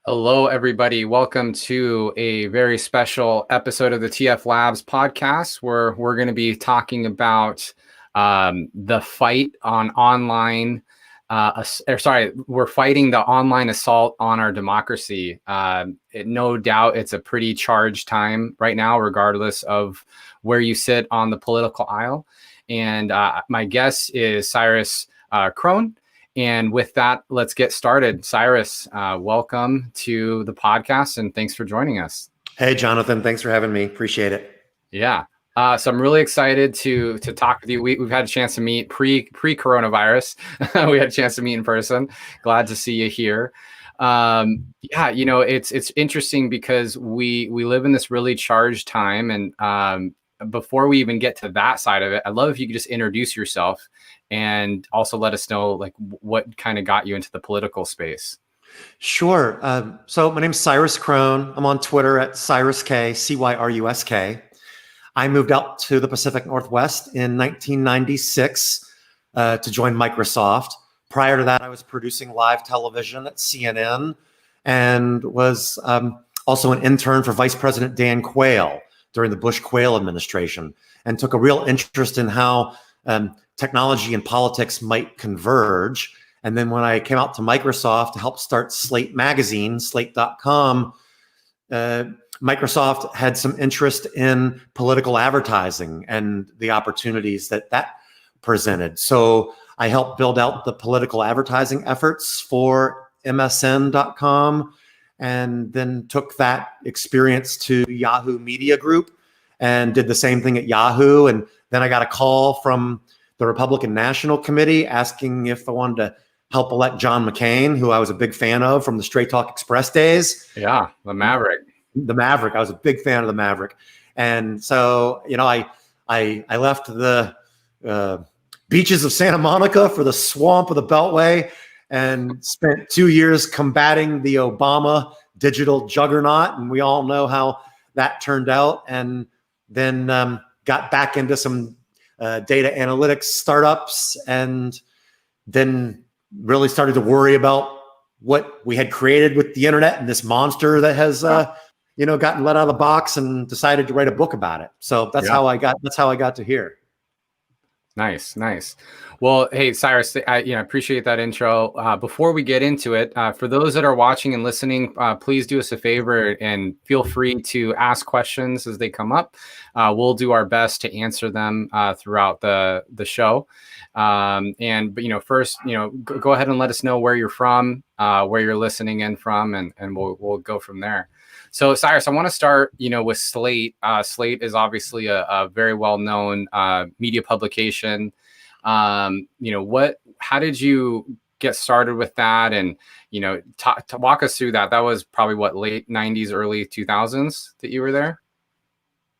Hello, everybody. Welcome to a very special episode of the TF Labs podcast, where we're going to be talking about the fight on online. We're fighting the online assault on our democracy. No doubt it's a pretty charged time right now, regardless of where you sit on the political aisle. And my guest is Cyrus Krohn. And with that, let's get started. Cyrus, welcome to the podcast and thanks for joining us. Hey, Jonathan, thanks for having me. Appreciate it. Yeah. So I'm really excited to talk with you. We've had a chance to meet pre-coronavirus. We had a chance to meet in person. Glad to see you here. It's interesting because we live in this really charged time. And before we even get to that side of it, I'd love if you could just introduce yourself and also let us know like what kind of got you into the political space. Sure. So my name's Cyrus Krohn. I'm on Twitter at Cyrus K, Cyrusk. I moved out to the Pacific Northwest in 1996 to join Microsoft. Prior to that, I was producing live television at CNN and was also an intern for Vice President Dan Quayle during the Bush-Quayle administration, and took a real interest in how technology and politics might converge. And then when I came out to Microsoft to help start Slate magazine, slate.com, Microsoft had some interest in political advertising and the opportunities that presented. So I helped build out the political advertising efforts for MSN.com, and then took that experience to Yahoo Media Group and did the same thing at Yahoo. And then I got a call from the Republican National Committee asking if I wanted to help elect John McCain, who I was a big fan of from the Straight Talk Express days. Yeah, the Maverick. The Maverick. I was a big fan of the Maverick. And so, I left the beaches of Santa Monica for the swamp of the Beltway and spent 2 years combating the Obama digital juggernaut. And we all know how that turned out. And then got back into some data analytics startups, and then really started to worry about what we had created with the internet and this monster that has, gotten let out of the box, and decided to write a book about it. So that's how I got to here. Nice. Well, hey, Cyrus, I appreciate that intro. Before we get into it, for those that are watching and listening, please do us a favor and feel free to ask questions as they come up. We'll do our best to answer them throughout the show. First, go ahead and let us know where you're from, where you're listening in from, and we'll go from there. So, Cyrus, I want to start, with Slate. Slate is obviously a very well-known media publication. How did you get started with that? And, walk us through that. That was probably late 90s, early 2000s that you were there?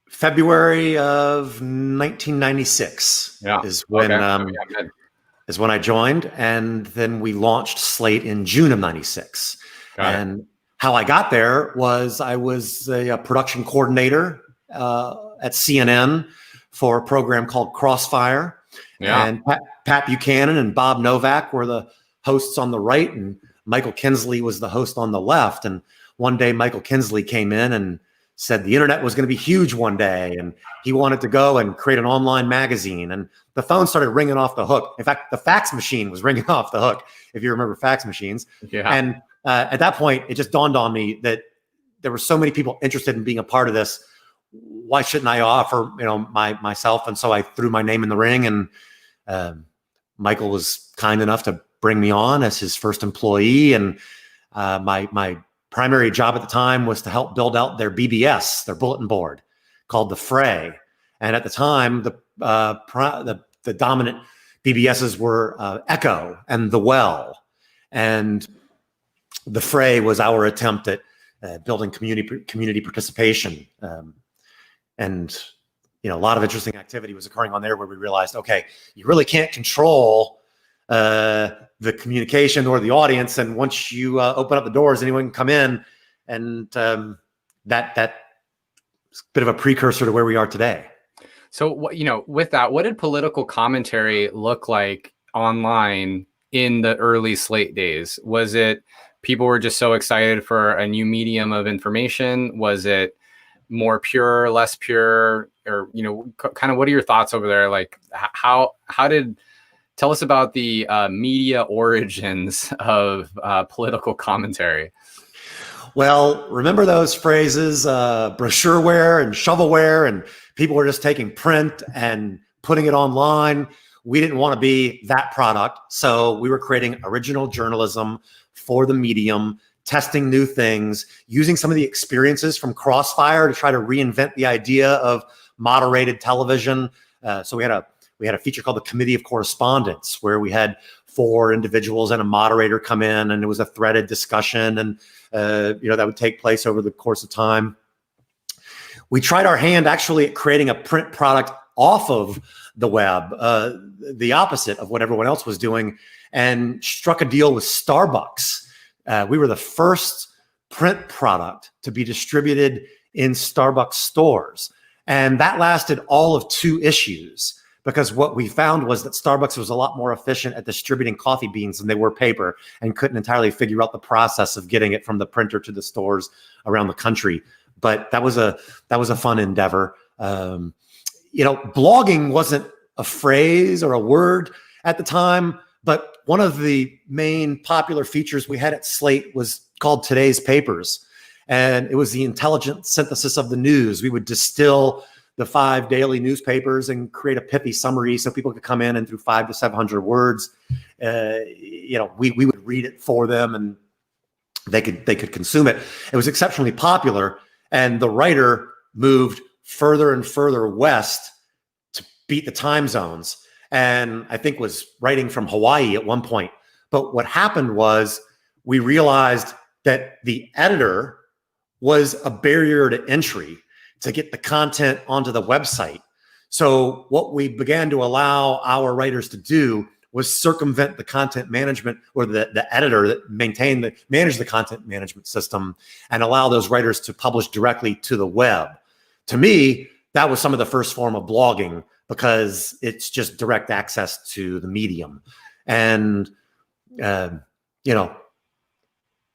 February of 1996 is when I joined, and then we launched Slate in June of 96. And how I got there was I was a production coordinator at CNN for a program called Crossfire. Yeah. And Pat Buchanan and Bob Novak were the hosts on the right, and Michael Kinsley was the host on the left. And one day Michael Kinsley came in and said the internet was going to be huge one day, and he wanted to go and create an online magazine. And the phone started ringing off the hook. In fact, the fax machine was ringing off the hook, if you remember fax machines. Yeah. And at that point, it just dawned on me that there were so many people interested in being a part of this. Why shouldn't I offer, myself? And so I threw my name in the ring, and Michael was kind enough to bring me on as his first employee. And my primary job at the time was to help build out their BBS, their bulletin board, called the Fray. And at the time, the dominant BBSs were Echo and The Well, and the Fray was our attempt at building community participation. And a lot of interesting activity was occurring on there, where we realized, okay, you really can't control the communication or the audience. And once you open up the doors, anyone can come in. And that's a bit of a precursor to where we are today. So, with that, what did political commentary look like online in the early Slate days? Was it people were just so excited for a new medium of information? Was it more pure, less pure, or, kind of what are your thoughts over there? Like tell us about the media origins of political commentary. Well, remember those phrases, brochureware and shovelware, and people were just taking print and putting it online. We didn't want to be that product. So we were creating original journalism for the medium, testing new things, using some of the experiences from Crossfire to try to reinvent the idea of moderated television. So we had a feature called the Committee of Correspondence, where we had 4 individuals and a moderator come in, and it was a threaded discussion, and that would take place over the course of time. We tried our hand actually at creating a print product off of the web, the opposite of what everyone else was doing, and struck a deal with Starbucks. We were the first print product to be distributed in Starbucks stores. And that lasted all of 2 issues, because what we found was that Starbucks was a lot more efficient at distributing coffee beans than they were paper, and couldn't entirely figure out the process of getting it from the printer to the stores around the country. But that was a fun endeavor. Blogging wasn't a phrase or a word at the time, but one of the main popular features we had at Slate was called Today's Papers. And it was the intelligent synthesis of the news. We would distill the 5 daily newspapers and create a pithy summary so people could come in and through 500 to 700 words, we would read it for them, and they could consume it. It was exceptionally popular, and the writer moved further and further west to beat the time zones, and I think was writing from Hawaii at one point. But what happened was we realized that the editor was a barrier to entry to get the content onto the website. So what we began to allow our writers to do was circumvent the content management, or the editor that managed the content management system, and allow those writers to publish directly to the web. To me, that was some of the first form of blogging, because it's just direct access to the medium. And,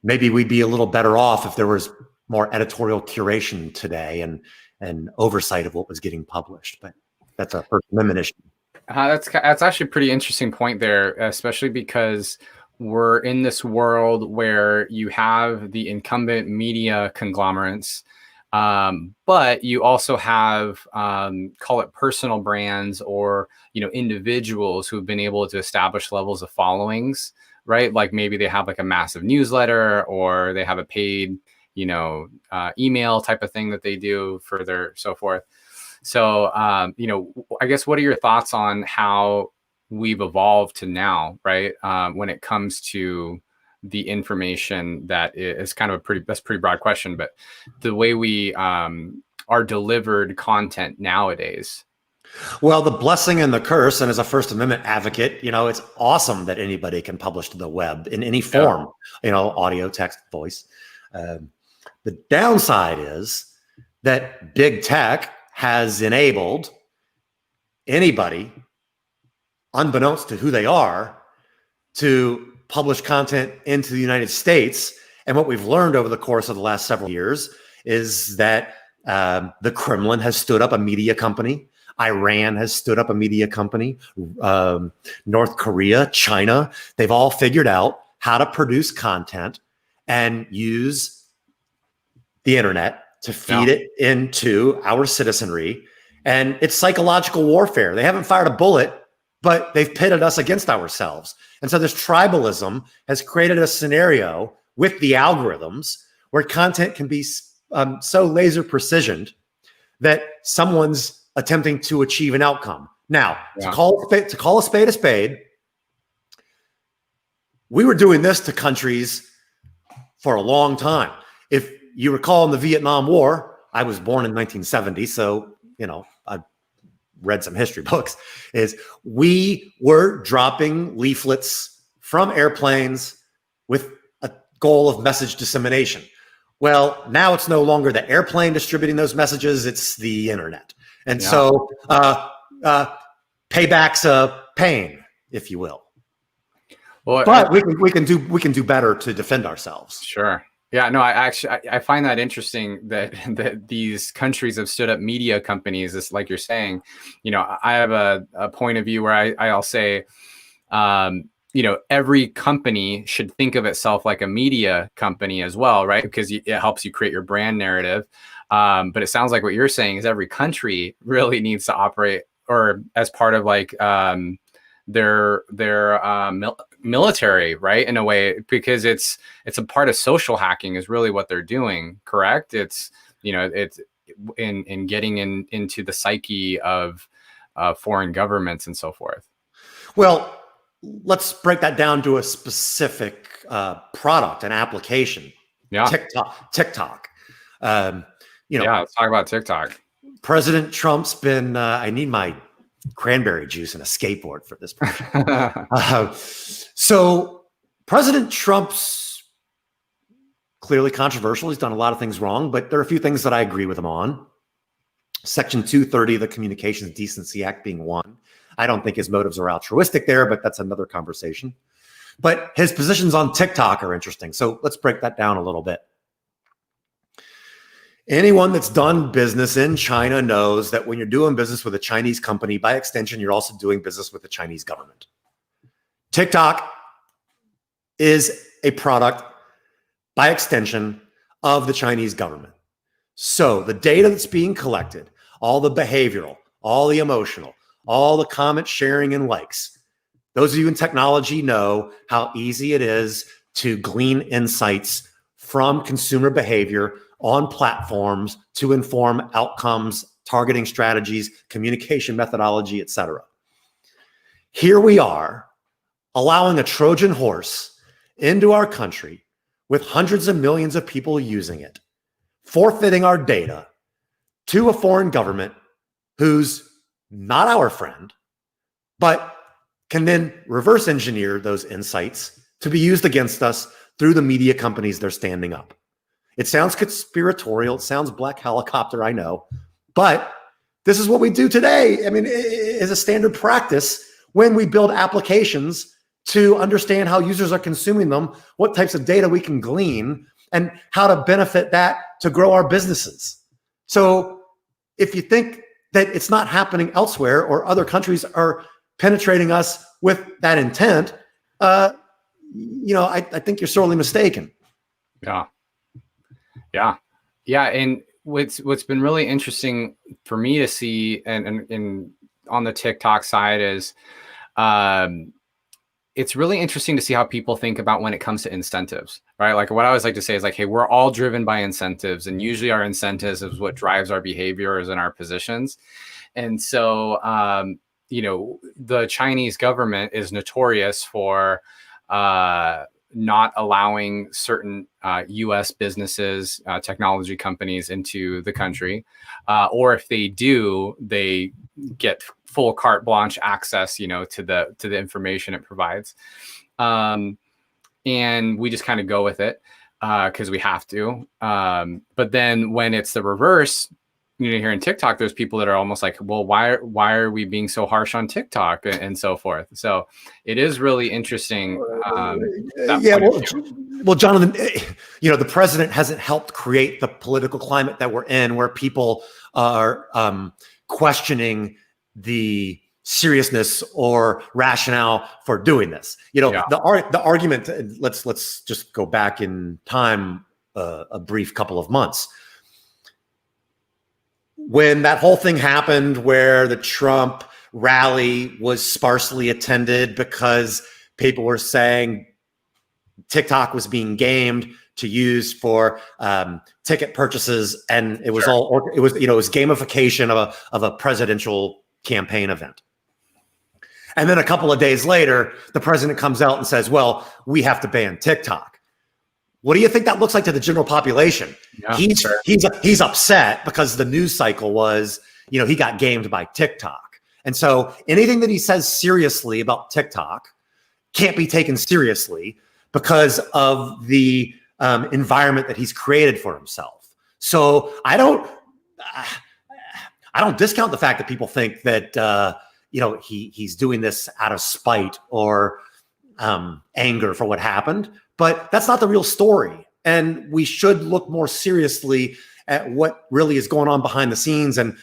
maybe we'd be a little better off if there was more editorial curation today and oversight of what was getting published. But that's a First Amendment issue. That's actually a pretty interesting point there, especially because we're in this world where you have the incumbent media conglomerates, but you also have, call it personal brands, or, individuals who've been able to establish levels of followings, right? Like maybe they have like a massive newsletter, or they have a paid, email type of thing that they do for their so forth. So, I guess, what are your thoughts on how we've evolved to now, right? When it comes to the information that is kind of that's a pretty broad question, but the way we are delivered content nowadays. Well, the blessing and the curse, and as a First Amendment advocate, it's awesome that anybody can publish to the web in any form, audio, text, voice. The downside is that big tech has enabled anybody, unbeknownst to who they are, to publish content into the United States. And what we've learned over the course of the last several years is that the Kremlin has stood up a media company. Iran has stood up a media company. North Korea, China, they've all figured out how to produce content and use the internet to feed it into our citizenry. And it's psychological warfare. They haven't fired a bullet, but they've pitted us against ourselves. And so this tribalism has created a scenario with the algorithms where content can be so laser precisioned that someone's attempting to achieve an outcome. Now, to call a spade, we were doing this to countries for a long time. If you recall, in the Vietnam War, I was born in 1970, so, I read some history books, is we were dropping leaflets from airplanes with a goal of message dissemination. Well, now it's no longer the airplane distributing those messages, it's the internet. And so payback's a pain, if you will. Well, but we can do better to defend ourselves. Sure. Yeah, no, I find that interesting that these countries have stood up media companies, just like you're saying. I have a point of view where I'll say, every company should think of itself like a media company as well, right? Because it helps you create your brand narrative. But it sounds like what you're saying is every country really needs to operate or as part of like their military, right? In a way, because it's a part of social hacking is really what they're doing. Correct. It's in getting into the psyche of foreign governments and so forth. Well, let's break that down to a specific product and application. Yeah. TikTok. Let's talk about TikTok. President Trump's been, I need my cranberry juice and a skateboard for this portion. So President Trump's clearly controversial. He's done a lot of things wrong, but there are a few things that I agree with him on. Section 230 of the Communications Decency Act being one. I don't think his motives are altruistic there, but that's another conversation. But his positions on TikTok are interesting. So let's break that down a little bit. Anyone that's done business in China knows that when you're doing business with a Chinese company, by extension, you're also doing business with the Chinese government. TikTok is a product, by extension, of the Chinese government. So the data that's being collected, all the behavioral, all the emotional, all the comment sharing and likes, those of you in technology know how easy it is to glean insights from consumer behavior on platforms to inform outcomes, targeting strategies, communication methodology, etc. Here we are allowing a Trojan horse into our country with hundreds of millions of people using it, forfeiting our data to a foreign government who's not our friend, but can then reverse engineer those insights to be used against us through the media companies they're standing up. It sounds conspiratorial. It sounds black helicopter, I know. But this is what we do today. I mean, it is a standard practice when we build applications to understand how users are consuming them, what types of data we can glean, and how to benefit that to grow our businesses. So if you think that it's not happening elsewhere or other countries are penetrating us with that intent, I think you're sorely mistaken. Yeah. And what's been really interesting for me to see and on the TikTok side is it's really interesting to see how people think about when it comes to incentives, right? Like what I always like to say is like, hey, we're all driven by incentives, and usually our incentives is what drives our behaviors and our positions. And so, the Chinese government is notorious for not allowing certain U.S. businesses, technology companies into the country. Or if they do, they get full carte blanche access, to the information it provides. And we just kind of go with it because we have to. But then when it's the reverse, here in TikTok, there's people that are almost like, well, why are we being so harsh on TikTok and so forth? So it is really interesting. Well, Jonathan, the president hasn't helped create the political climate that we're in, where people are questioning the seriousness or rationale for doing this. The argument. Let's just go back in time a brief couple of months. When that whole thing happened where the Trump rally was sparsely attended because people were saying TikTok was being gamed to use for ticket purchases, and it was gamification of a presidential campaign event. And then a couple of days later, the president comes out and says, well, we have to ban TikTok. What do you think that looks like to the general population? Yeah, he's upset because the news cycle was, he got gamed by TikTok. And so anything that he says seriously about TikTok can't be taken seriously because of the environment that he's created for himself. So I don't discount the fact that people think that, he's doing this out of spite or anger for what happened, but that's not the real story. And we should look more seriously at what really is going on behind the scenes and,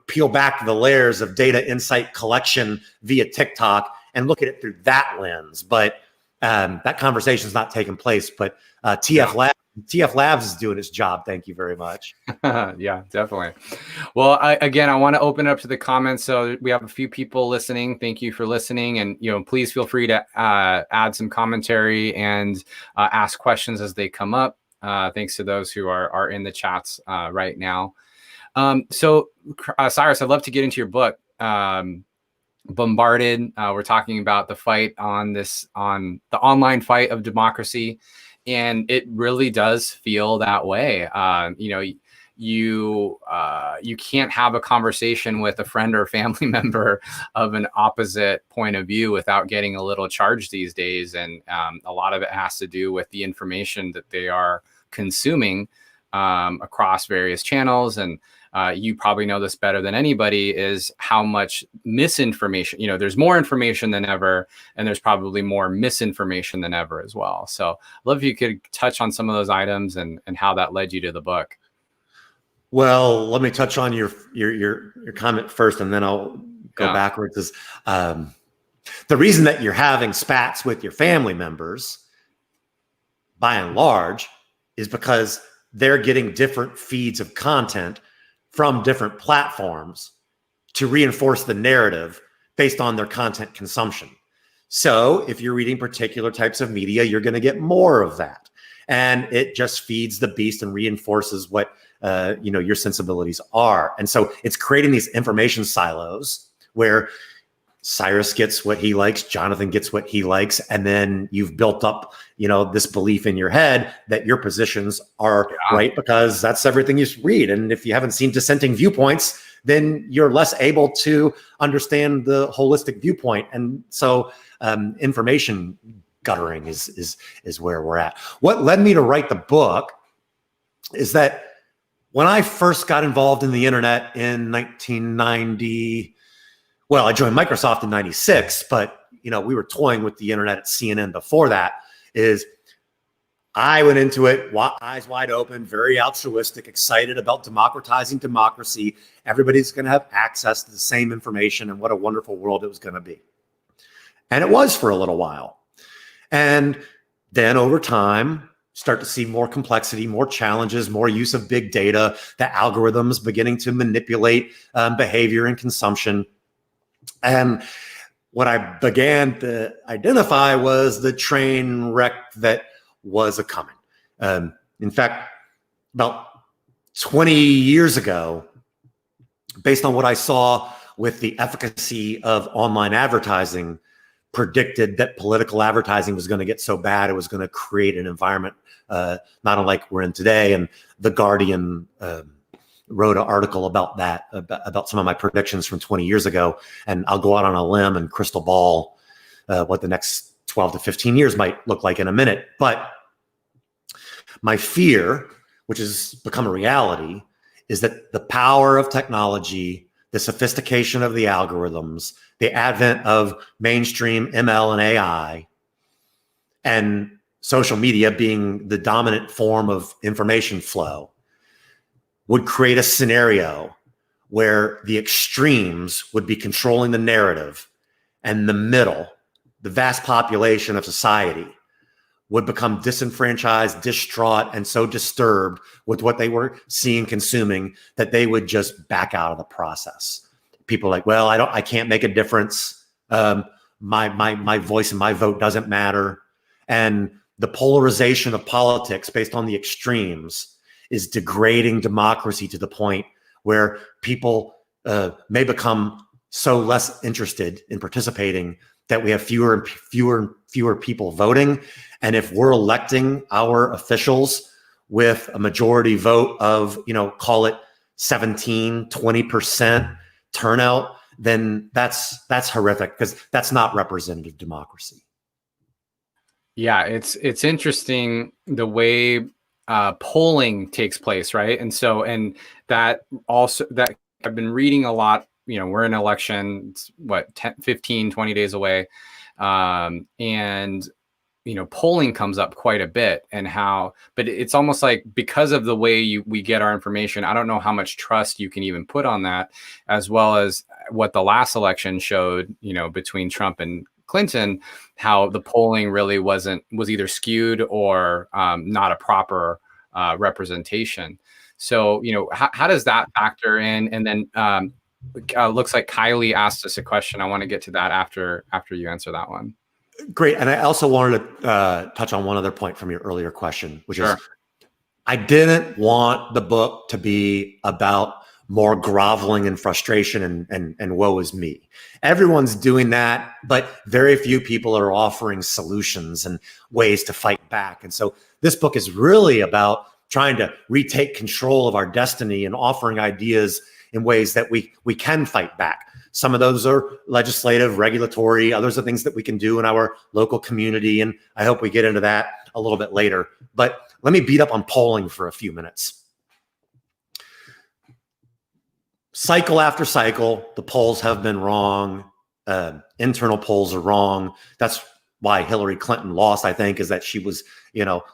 peel back the layers of data insight collection via TikTok and look at it through that lens. But that conversation is not taking place. But TF Labs is doing its job. Thank you very much. Yeah, definitely. Well, I want to open it up to the comments. So we have a few people listening. Thank you for listening. And, please feel free to add some commentary and ask questions as they come up. Thanks to those who are in the chats right now. So Cyrus, I'd love to get into your book, Bombarded. We're talking about the fight on the online fight of democracy. And it really does feel that way. You can't have a conversation with a friend or family member of an opposite point of view without getting a little charged these days. And a lot of it has to do with the information that they are consuming across various channels. And you probably know this better than anybody, is how much misinformation, there's more information than ever, and there's probably more misinformation than ever as well. So I'd love if you could touch on some of those items and how that led you to the book. Well, let me touch on your comment first, and then I'll go backwards. Is the reason that you're having spats with your family members, by and large, is because they're getting different feeds of content from different platforms to reinforce the narrative based on their content consumption. So if you're reading particular types of media, you're going to get more of that. And it just feeds the beast and reinforces what your sensibilities are. And so it's creating these information silos where Cyrus gets what he likes, Jonathan gets what he likes, and then you've built up, this belief in your head that your positions are right because that's everything you read. And if you haven't seen dissenting viewpoints, then you're less able to understand the holistic viewpoint. And so information guttering is where we're at. What led me to write the book is that when I first got involved in the internet in 1990, well, I joined Microsoft in 96, but we were toying with the internet at CNN before that. Is I went into it eyes wide open, very altruistic, excited about democratizing democracy. Everybody's going to have access to the same information, and what a wonderful world it was going to be. And it was for a little while. And then over time, start to see more complexity, more challenges, more use of big data, the algorithms beginning to manipulate behavior and consumption. And what I began to identify was the train wreck that was a coming. In fact, about 20 years ago, based on what I saw with the efficacy of online advertising, predicted that political advertising was going to get so bad it was going to create an environment not unlike we're in today. And The Guardian wrote an article about that, about some of my predictions from 20 years ago. And I'll go out on a limb and crystal ball what the next 12 to 15 years might look like in a minute. But my fear, which has become a reality, is that the power of technology, the sophistication of the algorithms, the advent of mainstream ML and AI, and social media being the dominant form of information flow, would create a scenario where the extremes would be controlling the narrative, and the middle, the vast population of society, would become disenfranchised, distraught, and so disturbed with what they were seeing, consuming, that they would just back out of the process. People are like, well, I can't make a difference. My voice and my vote doesn't matter. And the polarization of politics based on the extremes is degrading democracy to the point where people may become so less interested in participating that we have fewer and fewer people voting. And if we're electing our officials with a majority vote of, call it 17, 20% turnout, then that's horrific, because that's not representative democracy. Yeah, it's interesting the way polling takes place, right? And so, and that also, that I've been reading a lot, we're in election, 10, 15, 20 days away. And polling comes up quite a bit, but it's almost like, because of the way we get our information, I don't know how much trust you can even put on that, as well as what the last election showed, between Trump and Clinton, how the polling really was either skewed or not a proper representation. So, how does that factor in? And then looks like Kylie asked us a question. I want to get to that after you answer that one. Great. And I also wanted to touch on one other point from your earlier question, which is, I didn't want the book to be about more groveling and frustration and woe is me. Everyone's doing that, but very few people are offering solutions and ways to fight back. And so this book is really about trying to retake control of our destiny and offering ideas in ways that we can fight back. Some of those are legislative, regulatory. Others are things that we can do in our local community. And I hope we get into that a little bit later. But let me beat up on polling for a few minutes. Cycle after cycle, the polls have been wrong. Internal polls are wrong. That's why Hillary Clinton lost, I think, is that she was,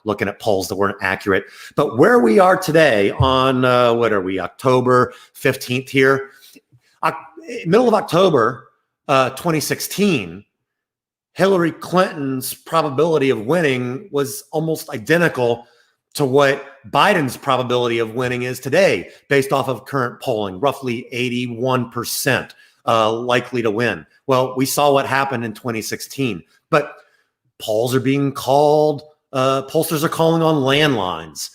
looking at polls that weren't accurate. But where we are today on, October 15th here, middle of October 2016, Hillary Clinton's probability of winning was almost identical to what Biden's probability of winning is today, based off of current polling, roughly 81% likely to win. Well, we saw what happened in 2016, but polls are being called, pollsters are calling on landlines.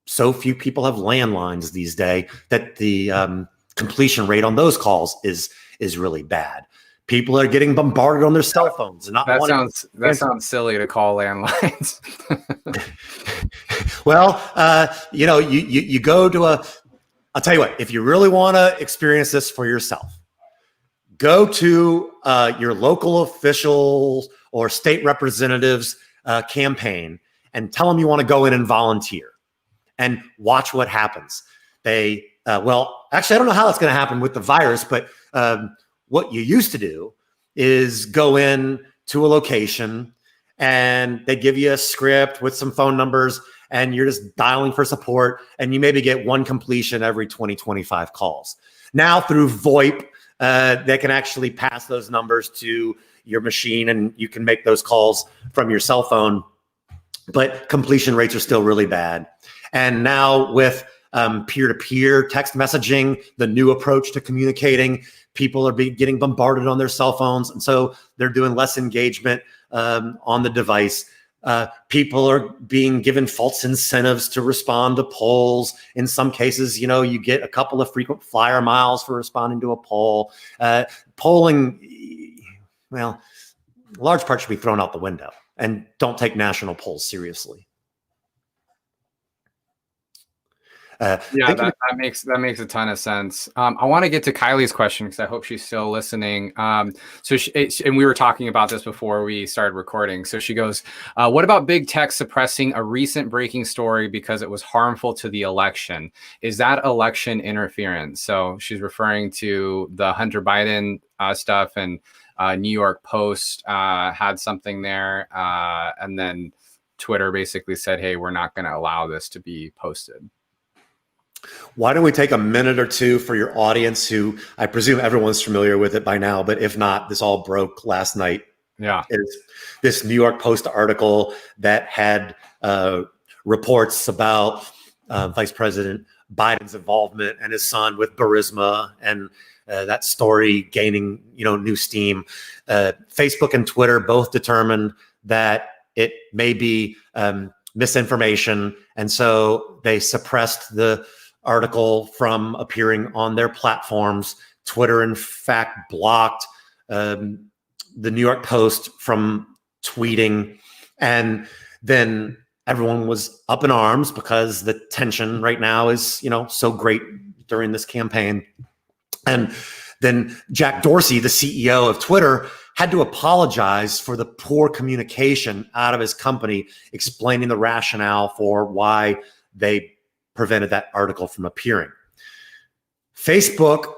So few people have landlines these days that the completion rate on those calls is really bad. People are getting bombarded on their cell phones. And that sounds silly to call landlines. Well, you go to I'll tell you what, if you really want to experience this for yourself, go to your local officials or state representatives campaign and tell them you want to go in and volunteer and watch what happens. Actually, I don't know how that's going to happen with the virus, but what you used to do is go in to a location and they give you a script with some phone numbers and you're just dialing for support, and you maybe get one completion every 20, 25 calls. Now through VoIP, they can actually pass those numbers to your machine and you can make those calls from your cell phone, but completion rates are still really bad. And now with peer-to-peer text messaging, the new approach to communicating, people are getting bombarded on their cell phones. And so they're doing less engagement on the device. People are being given false incentives to respond to polls. In some cases, you get a couple of frequent flyer miles for responding to a poll. Polling, well, large part should be thrown out the window, and don't take national polls seriously. That makes a ton of sense. I want to get to Kylie's question because I hope she's still listening. And we were talking about this before we started recording. So she goes, what about big tech suppressing a recent breaking story because it was harmful to the election? Is that election interference? So she's referring to the Hunter Biden stuff, and New York Post had something there. And then Twitter basically said, hey, we're not going to allow this to be posted. Why don't we take a minute or two for your audience, who I presume everyone's familiar with it by now, but if not, this all broke last night. Yeah. It's this New York Post article that had reports about Vice President Biden's involvement and his son with Burisma, and that story gaining, new steam. Facebook and Twitter both determined that it may be misinformation, and so they suppressed the article from appearing on their platforms. Twitter, in fact, blocked the New York Post from tweeting. And then everyone was up in arms because the tension right now is, so great during this campaign. And then Jack Dorsey, the CEO of Twitter, had to apologize for the poor communication out of his company, explaining the rationale for why they prevented that article from appearing. Facebook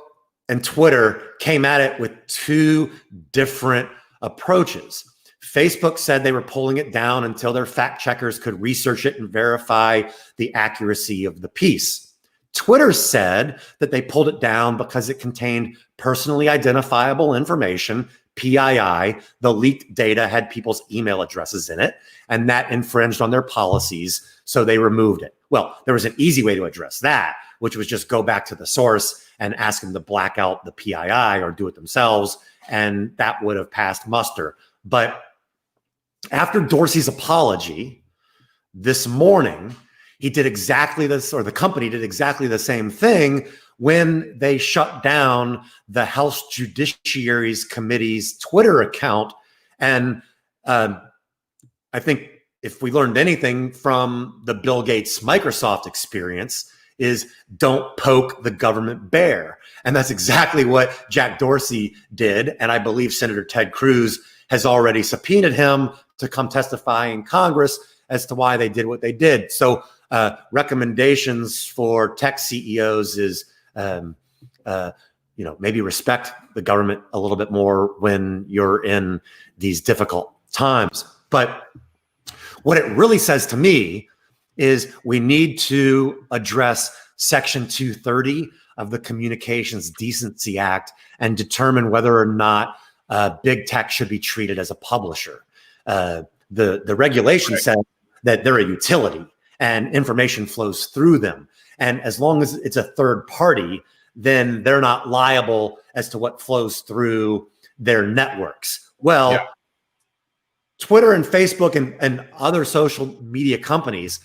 and Twitter came at it with two different approaches. Facebook said they were pulling it down until their fact checkers could research it and verify the accuracy of the piece. Twitter said that they pulled it down because it contained personally identifiable information, PII. The leaked data had people's email addresses in it, and that infringed on their policies, so they removed it. Well, there was an easy way to address that, which was just go back to the source and ask them to black out the PII or do it themselves, and that would have passed muster. But after Dorsey's apology this morning, he did exactly this, or the company did exactly the same thing when they shut down the House Judiciary Committee's Twitter account. And I think if we learned anything from the Bill Gates Microsoft experience, is don't poke the government bear. And that's exactly what Jack Dorsey did. And I believe Senator Ted Cruz has already subpoenaed him to come testify in Congress as to why they did what they did. So recommendations for tech CEOs is, maybe respect the government a little bit more when you're in these difficult times. But what it really says to me is we need to address Section 230 of the Communications Decency Act and determine whether or not big tech should be treated as a publisher. The regulation says that they're a utility and information flows through them. And as long as it's a third party, then they're not liable as to what flows through their networks. Well, Twitter and Facebook and other social media companies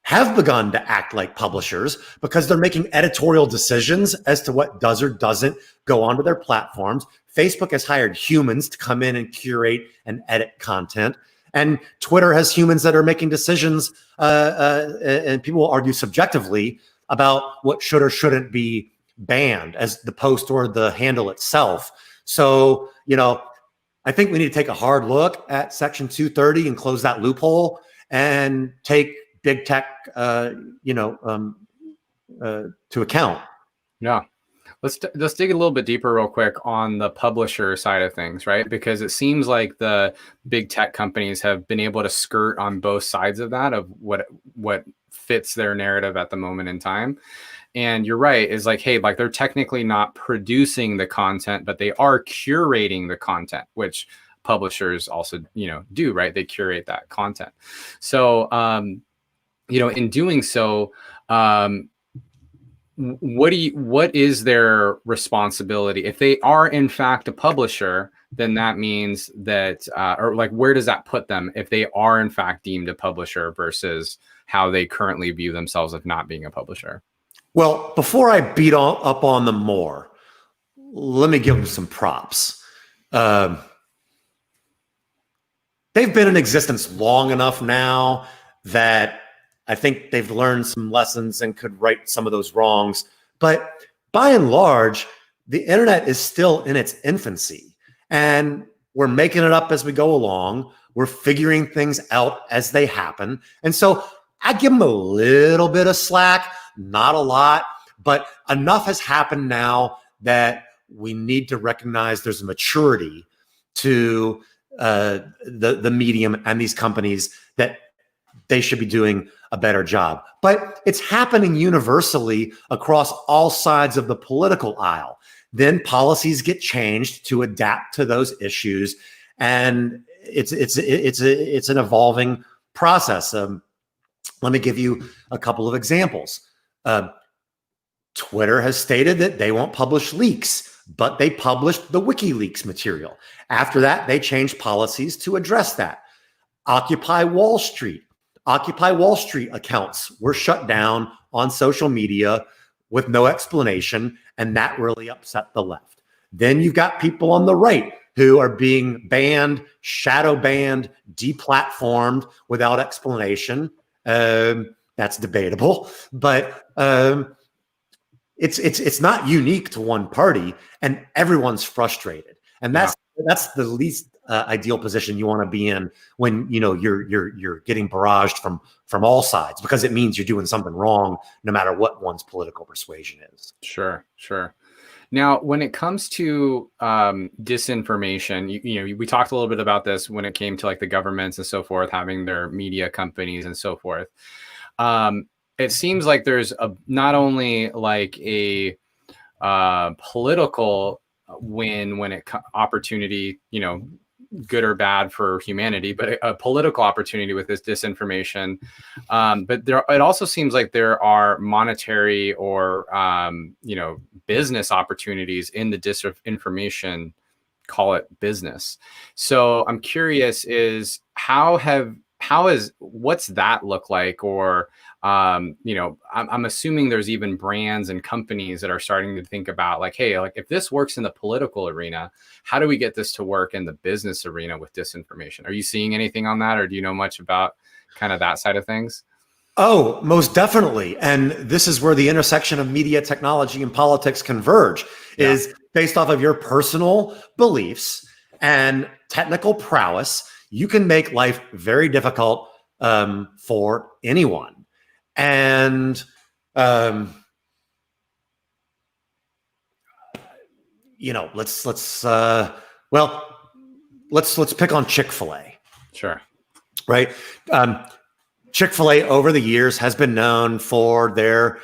have begun to act like publishers because they're making editorial decisions as to what does or doesn't go onto their platforms. Facebook has hired humans to come in and curate and edit content. And Twitter has humans that are making decisions, and people will argue subjectively about what should or shouldn't be banned as the post or the handle itself. So, I think we need to take a hard look at Section 230 and close that loophole and take big tech, to account. Yeah. Let's dig a little bit deeper real quick on the publisher side of things, right? Because it seems like the big tech companies have been able to skirt on both sides of that, of what fits their narrative at the moment in time. And you're right, is like, hey, like they're technically not producing the content, but they are curating the content, which publishers also, do, right? They curate that content. So, in doing so, what is their responsibility? If they are in fact a publisher, then that means that, where does that put them if they are in fact deemed a publisher versus how they currently view themselves of not being a publisher? Well, before I beat up on them more, let me give them some props. They've been in existence long enough now that I think they've learned some lessons and could right some of those wrongs. But by and large, the internet is still in its infancy, and we're making it up as we go along. We're figuring things out as they happen. And so I give them a little bit of slack, not a lot, but enough has happened now that we need to recognize there's a maturity to the medium and these companies that they should be doing a better job. But it's happening universally across all sides of the political aisle. Then policies get changed to adapt to those issues, and it's an evolving process. Let me give you a couple of examples. Twitter has stated that they won't publish leaks, but they published the WikiLeaks material. After that, they changed policies to address that. Occupy Wall Street accounts were shut down on social media with no explanation, and that really upset the left. Then you've got people on the right who are being banned, shadow banned, deplatformed without explanation. That's debatable, but it's not unique to one party, and everyone's frustrated. And that's the least ideal position you want to be in when you're getting barraged from all sides, because it means you're doing something wrong, no matter what one's political persuasion is. Sure. Now, when it comes to disinformation, we talked a little bit about this when it came to like the governments and so forth, having their media companies and so forth. It seems like there's not only like a political win when opportunity, good or bad for humanity, but a political opportunity with this disinformation. But it also seems like there are monetary or, business opportunities in the disinformation, call it business. So I'm curious what's that look like? Or, I'm assuming there's even brands and companies that are starting to think about like, hey, like if this works in the political arena, how do we get this to work in the business arena with disinformation? Are you seeing anything on that, or do you know much about kind of that side of things? Oh, most definitely. And this is where the intersection of media, technology, and politics converge, is based off of your personal beliefs and technical prowess. You can make life very difficult for anyone. And, let's pick on Chick-fil-A. Sure. Right. Chick-fil-A over the years has been known for their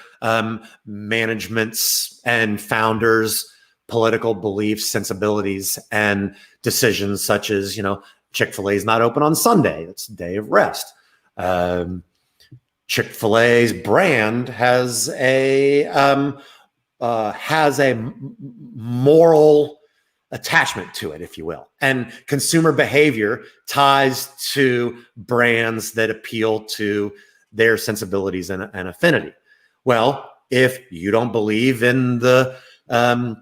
management's and founders' political beliefs, sensibilities, and decisions, such as, Chick-fil-A is not open on Sunday. It's a day of rest. Chick-fil-A's brand has a moral attachment to it, if you will. And consumer behavior ties to brands that appeal to their sensibilities and affinity. Well, if you don't believe in the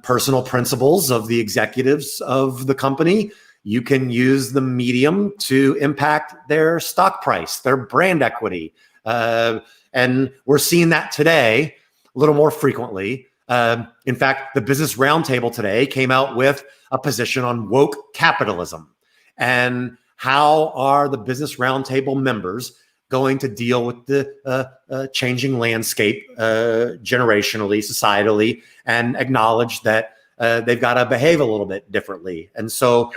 personal principles of the executives of the company, you can use the medium to impact their stock price, their brand equity. And we're seeing that today a little more frequently. In fact, the Business Roundtable today came out with a position on woke capitalism. And how are the Business Roundtable members going to deal with the changing landscape generationally, societally, and acknowledge that they've got to behave a little bit differently? And so,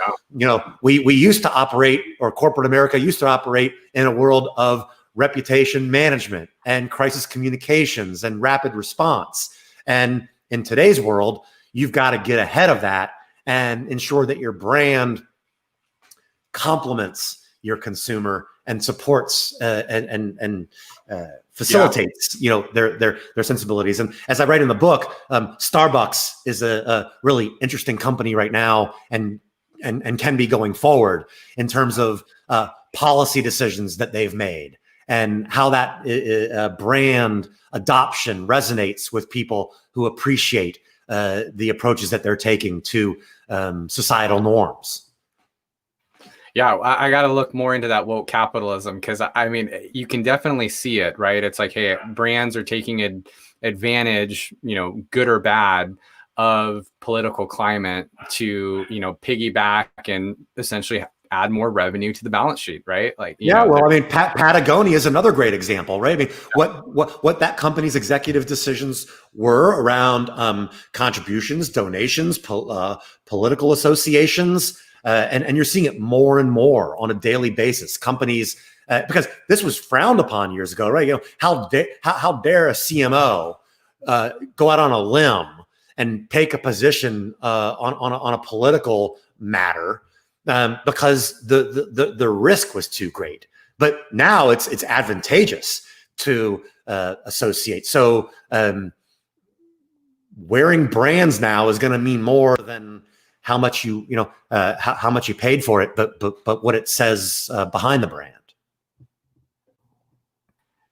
we used to operate, or corporate America used to operate, in a world of reputation management and crisis communications and rapid response. And in today's world, you've got to get ahead of that and ensure that your brand complements your consumer and supports and facilitates, their sensibilities. And as I write in the book, Starbucks is a really interesting company right now, and can be going forward in terms of policy decisions that they've made, and how that brand adoption resonates with people who appreciate the approaches that they're taking to societal norms. Yeah, I got to look more into that woke capitalism, because I mean, you can definitely see it, right? It's like, hey, brands are taking advantage, good or bad, of political climate to, piggyback and essentially add more revenue to the balance sheet, right? Like, Patagonia is another great example, right? I mean, what that company's executive decisions were around contributions, donations, political associations, and you're seeing it more and more on a daily basis. Companies, because this was frowned upon years ago, right? How dare a CMO go out on a limb and take a position on a political matter, because the risk was too great. But now it's advantageous to associate. So wearing brands now is going to mean more than how much how much you paid for it, but what it says behind the brand.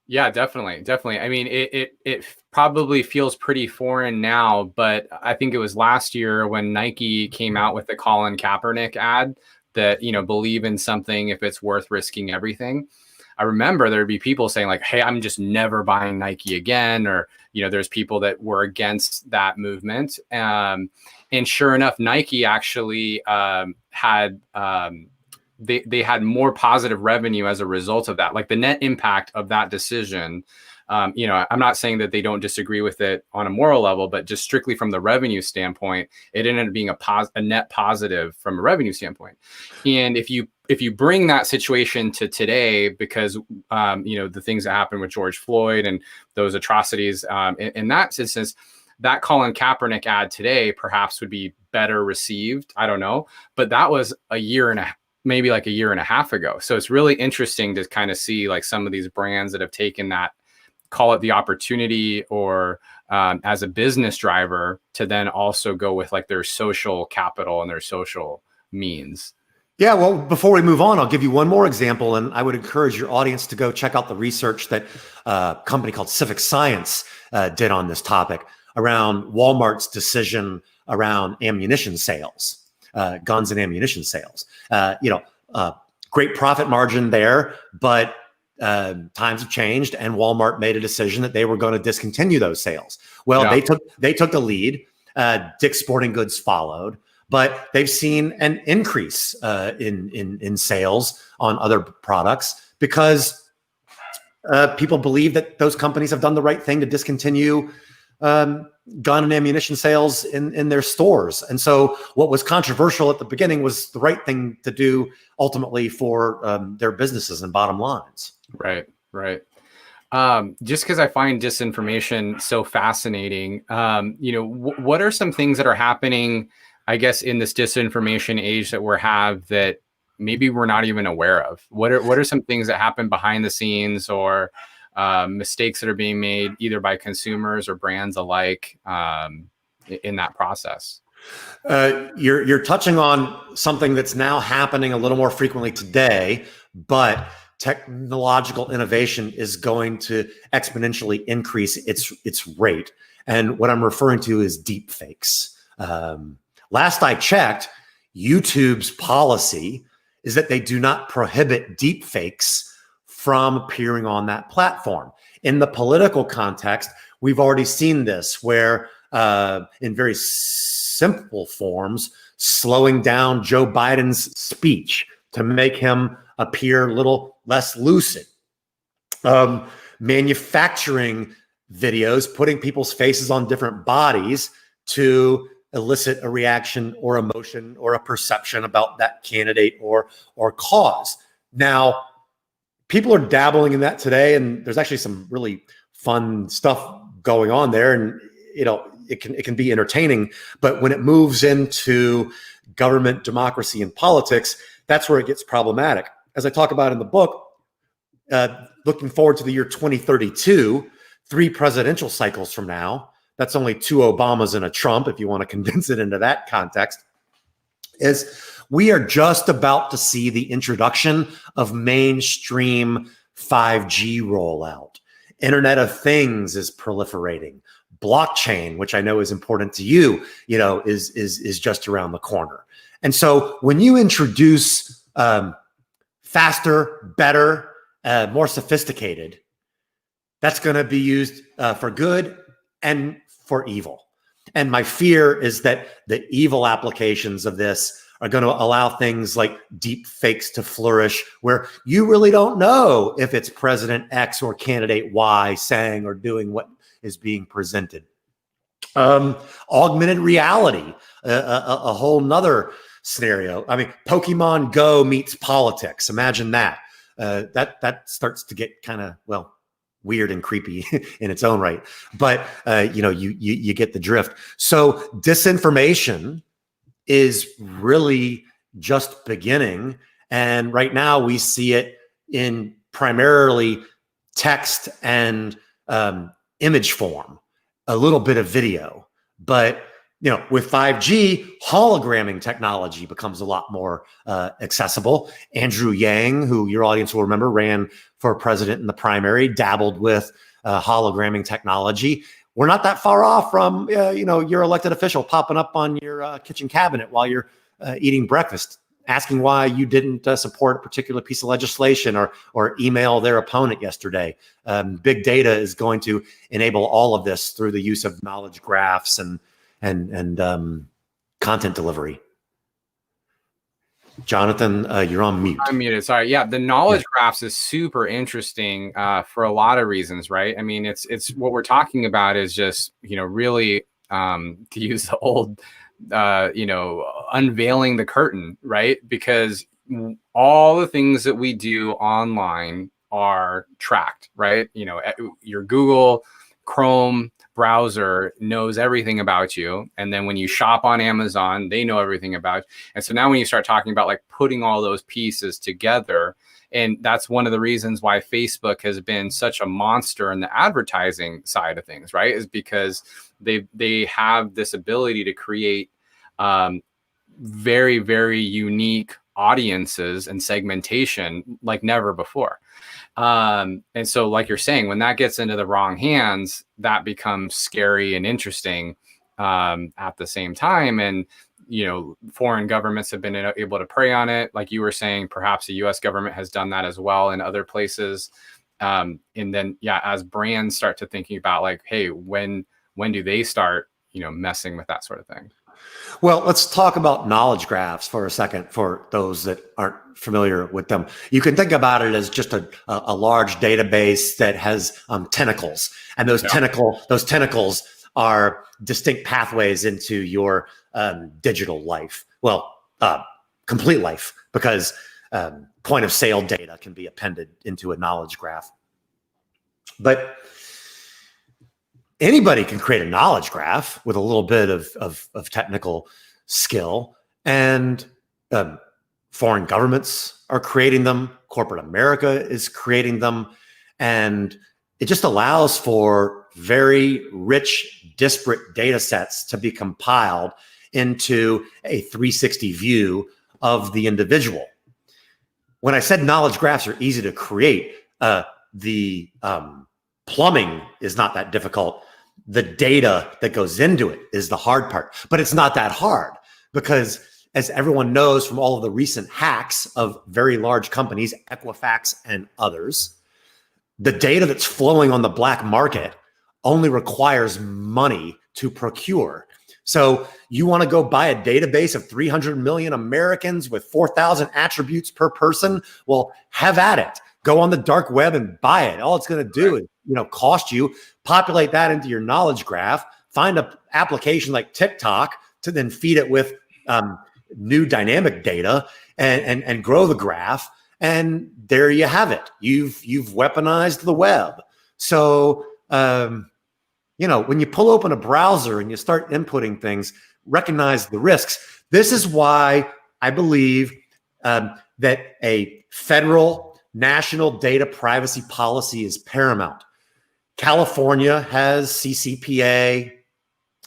Yeah, definitely. I mean, it probably feels pretty foreign now, but I think it was last year when Nike came out with the Colin Kaepernick ad that, believe in something if it's worth risking everything. I remember there'd be people saying like, hey, I'm just never buying Nike again. Or, there's people that were against that movement. And sure enough, Nike actually had they had more positive revenue as a result of that. Like the net impact of that decision I'm not saying that they don't disagree with it on a moral level, but just strictly from the revenue standpoint, it ended up being a net positive from a revenue standpoint. And if you bring that situation to today, because the things that happened with George Floyd and those atrocities, in that instance, that Colin Kaepernick ad today perhaps would be better received. I don't know, but that was maybe like a year and a half ago. So it's really interesting to kind of see like some of these brands that have taken that, call it the opportunity or as a business driver, to then also go with like their social capital and their social means. Yeah, well, before we move on, I'll give you one more example, and I would encourage your audience to go check out the research that a company called Civic Science did on this topic around Walmart's decision around ammunition sales, guns and ammunition sales. Great profit margin there, but times have changed, and Walmart made a decision that they were going to discontinue those sales. Well, yeah. they took the lead. Dick's Sporting Goods followed. But they've seen an increase in sales on other products because people believe that those companies have done the right thing to discontinue gun and ammunition sales in their stores. And so what was controversial at the beginning was the right thing to do ultimately for their businesses and bottom lines. Right. Just because I find disinformation so fascinating, what are some things that are happening, I guess, in this disinformation age that that maybe we're not even aware of? What are some things that happen behind the scenes, or mistakes that are being made either by consumers or brands alike in that process? You're touching on something that's now happening a little more frequently today, but technological innovation is going to exponentially increase its rate. And what I'm referring to is deep fakes. Last I checked, YouTube's policy is that they do not prohibit deep fakes from appearing on that platform. In the political context, we've already seen this where in very simple forms, slowing down Joe Biden's speech to make him appear a little less lucid. Manufacturing videos, putting people's faces on different bodies to elicit a reaction or emotion or a perception about that candidate or cause. Now, people are dabbling in that today, and there's actually some really fun stuff going on there, and it can be entertaining. But when it moves into government, democracy, and politics, that's where it gets problematic. As I talk about in the book, looking forward to the year 2032, 3 presidential cycles from now, that's only 2 Obamas and a Trump, if you want to condense it into that context, is we are just about to see the introduction of mainstream 5G rollout. Internet of Things is proliferating. Blockchain, which I know is important to you, is just around the corner. And so when you introduce faster, better, more sophisticated, that's going to be used for good and for evil. And my fear is that the evil applications of this are going to allow things like deep fakes to flourish, where you really don't know if it's President X or candidate Y saying or doing what is being presented. Augmented reality, a whole nother scenario. I mean, Pokemon Go meets politics. Imagine that. That starts to get kind of, weird and creepy in its own right. But you get the drift. So disinformation is really just beginning, and right now we see it in primarily text and image form, a little bit of video. But with 5G, hologramming technology becomes a lot more accessible. Andrew Yang, who your audience will remember, ran for president in the primary, dabbled with hologramming technology. We're not that far off from your elected official popping up on your kitchen cabinet while you're eating breakfast, asking why you didn't support a particular piece of legislation or email their opponent yesterday. Big data is going to enable all of this through the use of knowledge graphs and content delivery. Jonathan, you're on mute. I'm muted. Sorry. Yeah, the knowledge graphs is super interesting for a lot of reasons, right? I mean, it's what we're talking about is just, really to use the old, unveiling the curtain, right? Because all the things that we do online are tracked, right? Your Google Chrome browser knows everything about you, and then when you shop on Amazon, they know everything about you. And so now when you start talking about like putting all those pieces together, and that's one of the reasons why Facebook has been such a monster in the advertising side of things, right? Is because they have this ability to create very, very unique audiences and segmentation like never before. And so, like you're saying, when that gets into the wrong hands, that becomes scary and interesting at the same time. And, foreign governments have been able to prey on it. Like you were saying, perhaps the US government has done that as well in other places. And then, as brands start to thinking about like, hey, when do they start, messing with that sort of thing? Well, let's talk about knowledge graphs for a second for those that aren't familiar with them. You can think about it as just a large database that has tentacles, and those tentacles are distinct pathways into your digital life. Well, complete life, because point of sale data can be appended into a knowledge graph. But anybody can create a knowledge graph with a little bit of technical skill, and foreign governments are creating them. Corporate America is creating them, and it just allows for very rich, disparate data sets to be compiled into a 360 view of the individual. When I said knowledge graphs are easy to create, the plumbing is not that difficult. The data that goes into it is the hard part, but it's not that hard because, as everyone knows from all of the recent hacks of very large companies, Equifax and others, the data that's flowing on the black market only requires money to procure. So you want to go buy a database of 300 million Americans with 4,000 attributes per person? Well, have at it. Go on the dark web and buy it. All it's going to do is, cost you. Populate that into your knowledge graph. Find an application like TikTok to then feed it with new dynamic data and grow the graph. And there you have it. You've weaponized the web. So when you pull open a browser and you start inputting things, recognize the risks. This is why I believe that a federal national data privacy policy is paramount. California has CCPA,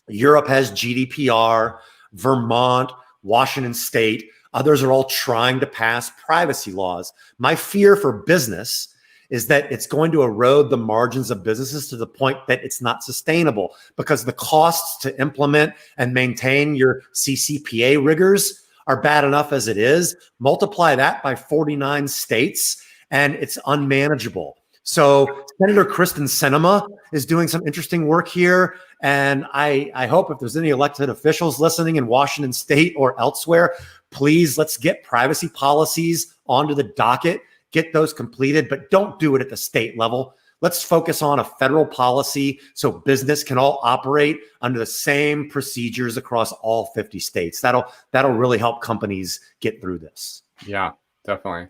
Europe has GDPR, Vermont, Washington State, others are all trying to pass privacy laws. My fear for business is that it's going to erode the margins of businesses to the point that it's not sustainable, because the costs to implement and maintain your CCPA rigors are bad enough as it is. Multiply that by 49 states and it's unmanageable. So Senator Kristen Sinema is doing some interesting work here. And I hope if there's any elected officials listening in Washington State or elsewhere, please, let's get privacy policies onto the docket, get those completed, but don't do it at the state level. Let's focus on a federal policy so business can all operate under the same procedures across all 50 states. That'll really help companies get through this. Yeah, definitely.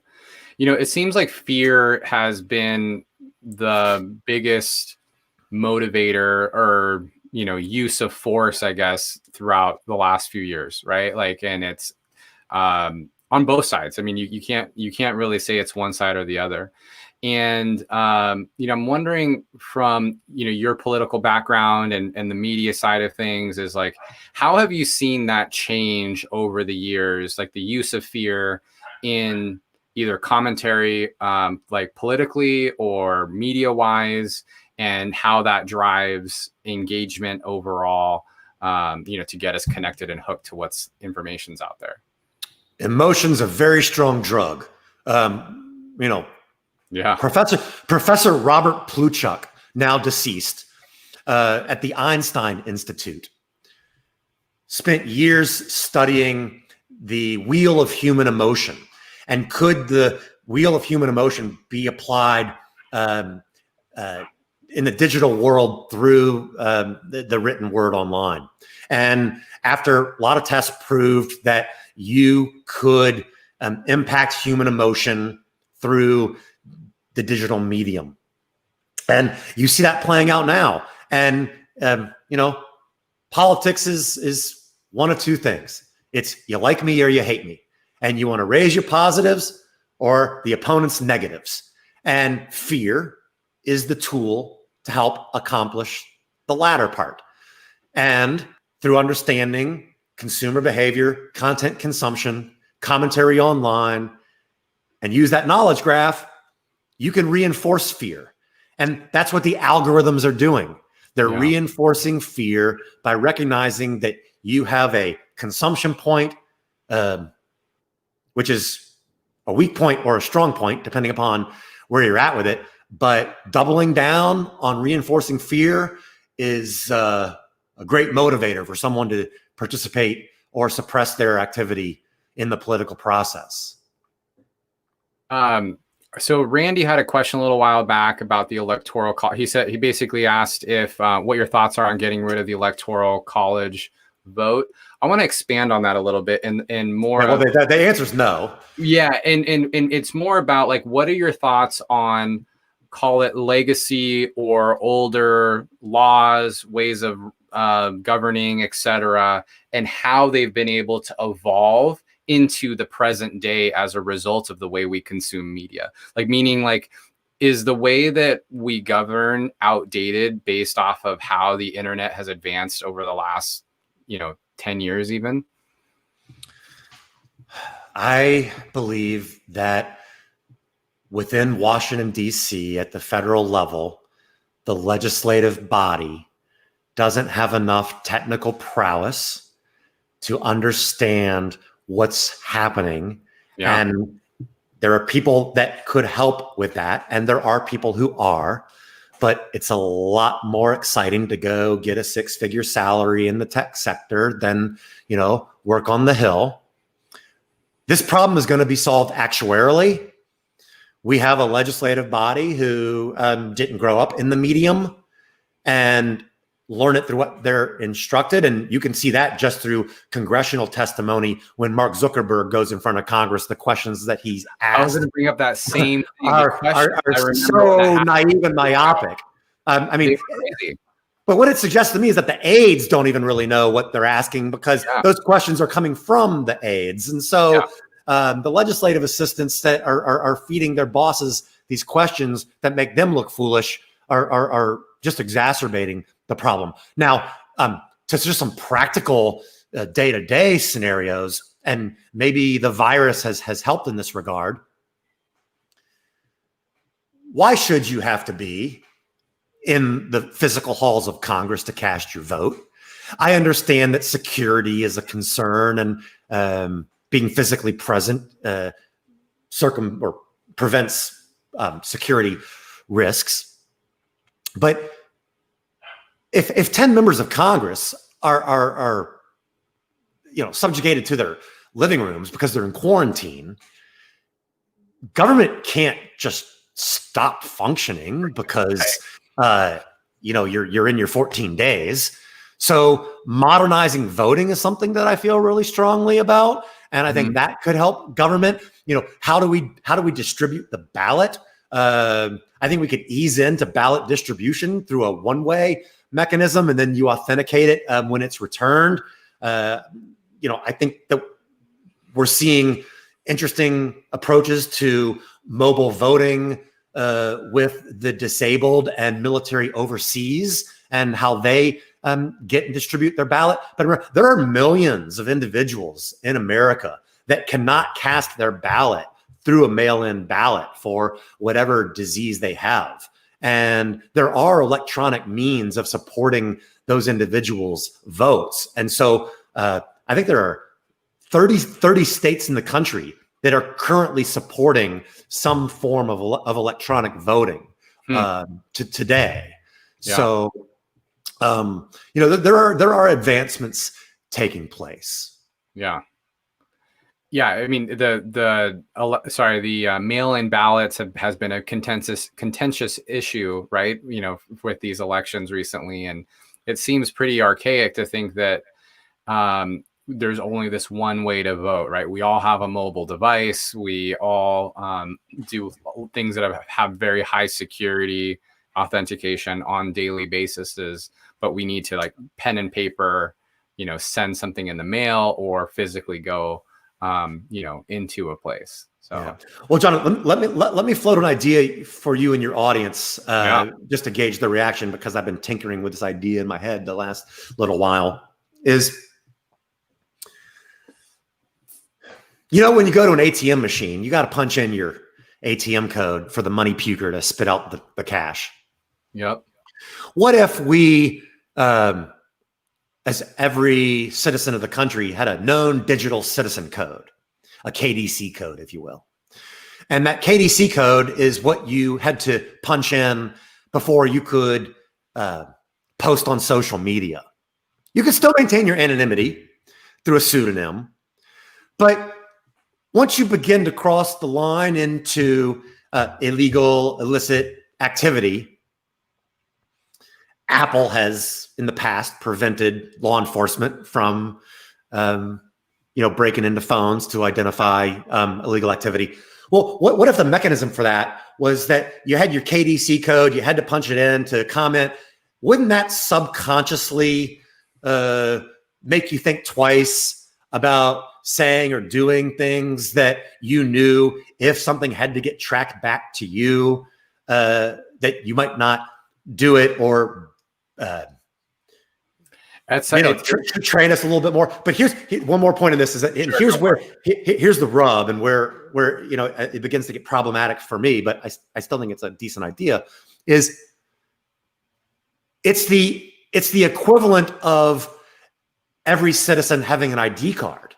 It seems like fear has been the biggest motivator or, use of force, I guess, throughout the last few years, right? Like, and it's on both sides. I mean, you can't really say it's one side or the other. And, I'm wondering from, your political background and the media side of things is like, how have you seen that change over the years? Like the use of fear in either commentary, like politically or media wise, and how that drives engagement overall, to get us connected and hooked to what's information's out there. Emotion's a very strong drug. Yeah. Professor Robert Plutchuk, now deceased, at the Einstein Institute, spent years studying the wheel of human emotion, and could the wheel of human emotion be applied in the digital world through the written word online. And after a lot of tests proved that you could impact human emotion through the digital medium. And you see that playing out now. And, politics is one of two things. It's you like me or you hate me. And you want to raise your positives or the opponent's negatives. And fear is the tool to help accomplish the latter part. And through understanding consumer behavior, content consumption, commentary online, and use that knowledge graph, you can reinforce fear. And that's what the algorithms are doing. They're reinforcing fear by recognizing that you have a consumption point, which is a weak point or a strong point, depending upon where you're at with it. But doubling down on reinforcing fear is a great motivator for someone to participate or suppress their activity in the political process. So Randy had a question a little while back about the electoral college. He basically asked if what your thoughts are on getting rid of the electoral college vote. I want to expand on that a little bit and more. Well, the answer is no. Yeah, and it's more about like, what are your thoughts on, call it legacy or older laws, ways of governing, etc., and how they've been able to evolve into the present day as a result of the way we consume media. Like, meaning, like, is the way that we govern outdated based off of how the internet has advanced over the last, 10 years even? I believe that within Washington, D.C., at the federal level, the legislative body doesn't have enough technical prowess to understand what's happening. Yeah. And there are people that could help with that. And there are people who are, but it's a lot more exciting to go get a six-figure salary in the tech sector than, work on the Hill. This problem is going to be solved actuarially. We have a legislative body who didn't grow up in the medium and learn it through what they're instructed. And you can see that just through congressional testimony when Mark Zuckerberg goes in front of Congress, the questions that he's asked. I was going to bring up that same thing. are so naive and myopic. But what it suggests to me is that the aides don't even really know what they're asking, because those questions are coming from the aides. And so the legislative assistants that are feeding their bosses these questions that make them look foolish are just exacerbating the problem. Now, to just some practical day-to-day scenarios, and maybe the virus has helped in this regard. Why should you have to be in the physical halls of Congress to cast your vote? I understand that security is a concern, and being physically present prevents security risks. But if 10 members of Congress are subjugated to their living rooms because they're in quarantine, government can't just stop functioning because you're in your 14 days. So modernizing voting is something that I feel really strongly about, and I think that could help government. How do we distribute the ballot? I think we could ease into ballot distribution through a one-way mechanism, and then you authenticate it when it's returned. I think that we're seeing interesting approaches to mobile voting with the disabled and military overseas, and how they get and distribute their ballot. But remember, there are millions of individuals in America that cannot cast their ballot through a mail-in ballot for whatever disease they have. And there are electronic means of supporting those individuals' votes. And so I think there are 30 states in the country that are currently supporting some form of electronic voting to today. Yeah. So, there are advancements taking place. Yeah. Yeah, I mean the mail-in ballots has been a contentious issue, right? With these elections recently, and it seems pretty archaic to think that there's only this one way to vote, right? We all have a mobile device. We all do things that have very high security authentication on daily basis, but we need to like pen and paper, send something in the mail or physically go into a place. So, yeah. Well, John, let me float an idea for you and your audience, just to gauge the reaction, because I've been tinkering with this idea in my head the last little while. Is, when you go to an ATM machine, you got to punch in your ATM code for the money puker to spit out the cash. Yep. What if we, as every citizen of the country, had a known digital citizen code, a KDC code, if you will. And that KDC code is what you had to punch in before you could post on social media. You could still maintain your anonymity through a pseudonym, but once you begin to cross the line into illegal, illicit activity, Apple has in the past prevented law enforcement from, breaking into phones to identify illegal activity. Well, what if the mechanism for that was that you had your KDC code, you had to punch it in to comment? Wouldn't that subconsciously make you think twice about saying or doing things that you knew if something had to get tracked back to you, that you might not do it, or train us a little bit more? But here's one more point in this, is that here's the rub, and where it begins to get problematic for me, but I still think it's a decent idea. Is it's the equivalent of every citizen having an ID card.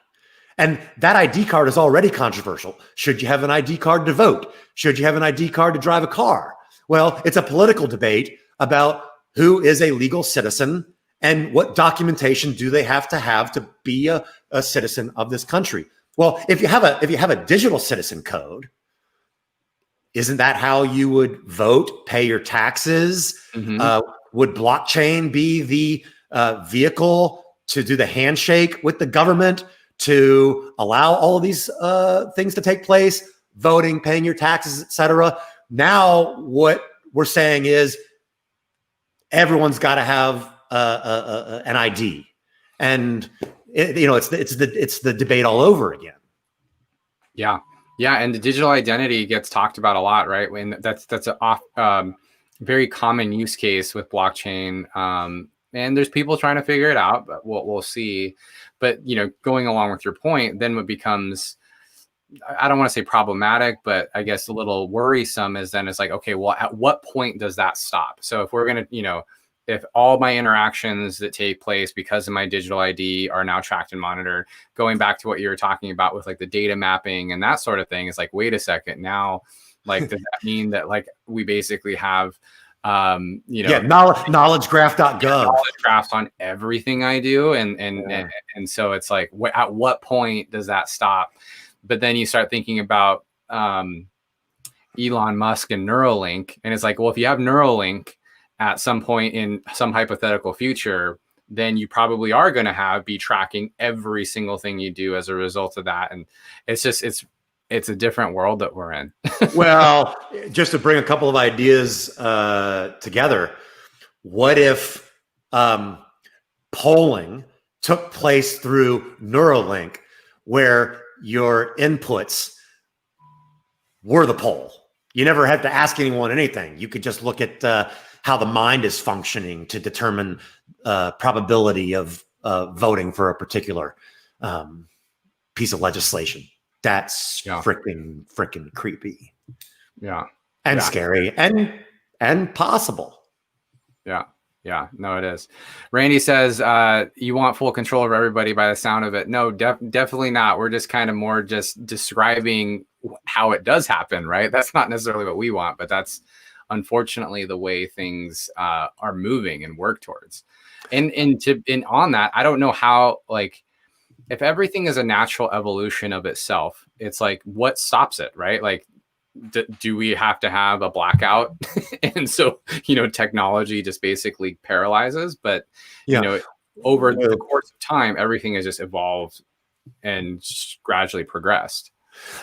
And that ID card is already controversial. Should you have an ID card to vote? Should you have an ID card to drive a car? Well, it's a political debate about who is a legal citizen and what documentation do they have to be a citizen of this country. Well, if you have a digital citizen code, isn't that how you would vote, pay your taxes? Mm-hmm. Would blockchain be the vehicle to do the handshake with the government, to allow all of these things to take place, voting, paying your taxes, etc.? Now, what we're saying is everyone's got to have an ID, and it's the debate all over again. Yeah, and the digital identity gets talked about a lot, right? When that's a very common use case with blockchain. And there's people trying to figure it out, but we'll see. But, going along with your point, then what becomes, I don't want to say problematic, but I guess a little worrisome is then it's like, okay, well, at what point does that stop? So if we're going to, if all my interactions that take place because of my digital ID are now tracked and monitored, going back to what you were talking about with like the data mapping and that sort of thing, it's like, wait a second, now, like, does that mean that like we basically have knowledgegraph.gov, knowledge graphs on everything I do, and so it's like, at what point does that stop? But then you start thinking about Elon Musk and Neuralink, and it's like, well, if you have Neuralink at some point in some hypothetical future, then you probably are going to be tracking every single thing you do as a result of that, and it's a different world that we're in. Well, just to bring a couple of ideas together, what if polling took place through Neuralink, where your inputs were the poll? You never had to ask anyone anything. You could just look at how the mind is functioning to determine probability of voting for a particular piece of legislation. That's freaking creepy. Yeah. And scary and possible. Yeah. Yeah. No, it is. Randy says, you want full control of everybody by the sound of it. No, definitely not. We're just kind of more just describing how it does happen, right? That's not necessarily what we want, but that's unfortunately the way things are moving and work towards. And on that, I don't know how, like, if everything is a natural evolution of itself, it's like, what stops it, right? Like, do we have to have a blackout? And so, technology just basically paralyzes. But, over the course of time, everything has just evolved and just gradually progressed.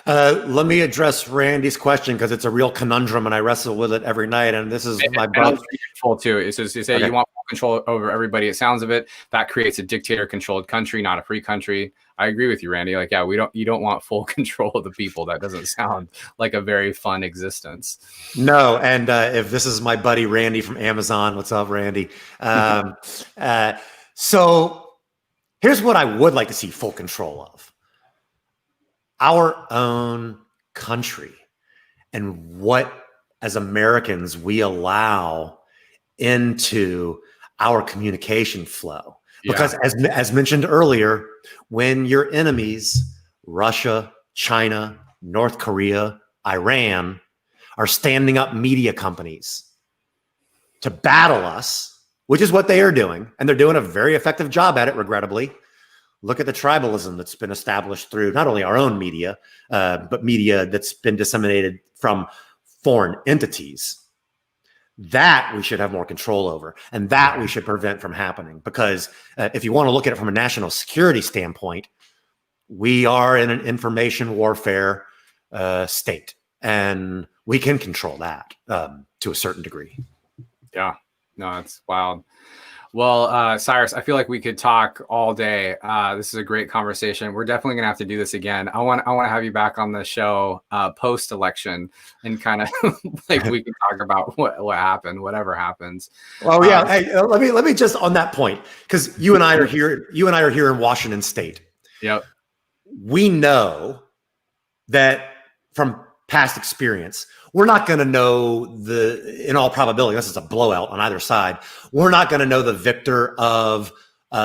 Let me address Randy's question because it's a real conundrum and I wrestle with it every night. And this is my control too. It's just you say you want full control over everybody. It sounds of it that creates a dictator-controlled country, not a free country. I agree with you, Randy. Like, yeah, you don't want full control of the people. That doesn't sound like a very fun existence. No, and if this is my buddy Randy from Amazon, what's up, Randy? So here's what I would like to see full control of. Our own country and what, as Americans, we allow into our communication flow. Because as mentioned earlier, when your enemies, Russia, China, North Korea, Iran, are standing up media companies to battle us, which is what they are doing, and they're doing a very effective job at it, regrettably. Look at the tribalism that's been established through not only our own media, but media that's been disseminated from foreign entities. That we should have more control over, and that we should prevent from happening. Because if you want to look at it from a national security standpoint, we are in an information warfare state, and we can control that to a certain degree. Yeah, no, it's wild. Well, Cyrus, I feel like we could talk all day. This is a great conversation. We're definitely going to have to do this again. I want to have you back on the show post-election and kind of like we can talk about what happened, whatever happens. Oh yeah. Hey, let me just on that point, because you and I are here in Washington State. Yep. We know that from past experience, we're not going to know in all probability, unless it's a blowout on either side, we're not going to know the victor of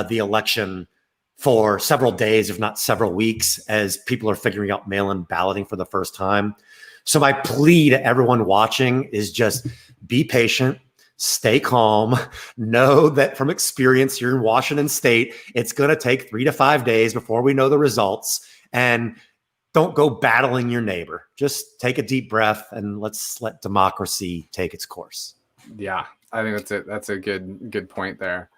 the election for several days, if not several weeks, as people are figuring out mail-in balloting for the first time. So my plea to everyone watching is just be patient, stay calm, know that from experience here in Washington State, it's going to take 3 to 5 days before we know the results. And don't go battling your neighbor. Just take a deep breath and let's let democracy take its course. Yeah, I think that's a good point there.